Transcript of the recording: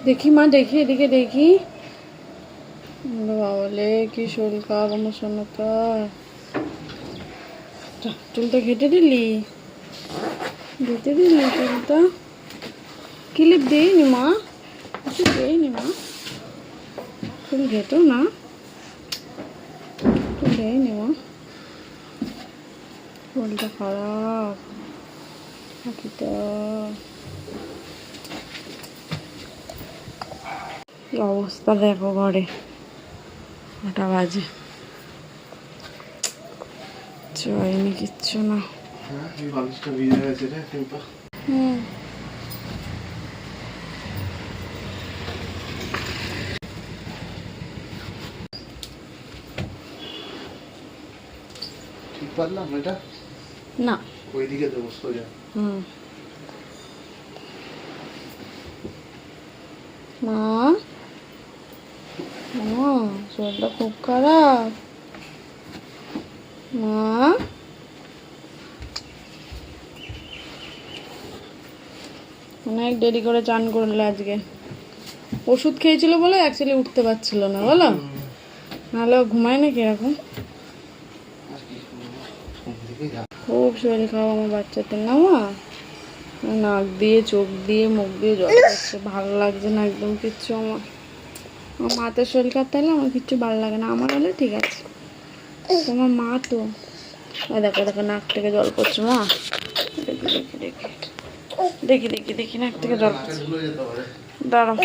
দেখি মা, দেখি এদিকে দেখি। বাবলে কি শরীর খারাপ আমার সোনাটা। চুলটা ঘেটে দিলি, ঘেটে দিলি চুলটা। ক্লিপ দেয়নি মা, কিছু দেয়নি মা। চুল ঘেটো না, চুল দেয়নি মা। শরীরটা খারাপ পাখিটা। কি অবস্থা দেখো ঘরে, 8টা বাজে, হয়নি কিচ্ছু না। হুম, ঠিক পারলাম এটা না ওইদিকে দেবো সোজা। মা, মা শরীরটা খুব খারাপ মা। অনেক দেরি করে চান করলে আজকে। ওষুধ খেয়েছিল বলে অ্যাকচুয়ালি উঠতে পারছিল না, বলো, নাহলে ঘুমায় না কিরকম। খুব শরীর খারাপ আমার বাচ্চাদের না মা। নাক দিয়ে, চোখ দিয়ে, মুখ দিয়ে জল পড়ছে, ভালো লাগছে না একদম কিচ্ছু। আমার মাথার শরীর খারাপ থাকলে আমার কিচ্ছু ভালো লাগে না, আমার হলে ঠিক আছে। তোমার মা তো দেখো দেখো নাক থেকে জল পড়ছে মা। দেখি দেখি দেখি দেখি দেখি দেখি নাক থেকে জল পড়ছে। দাঁড়াও।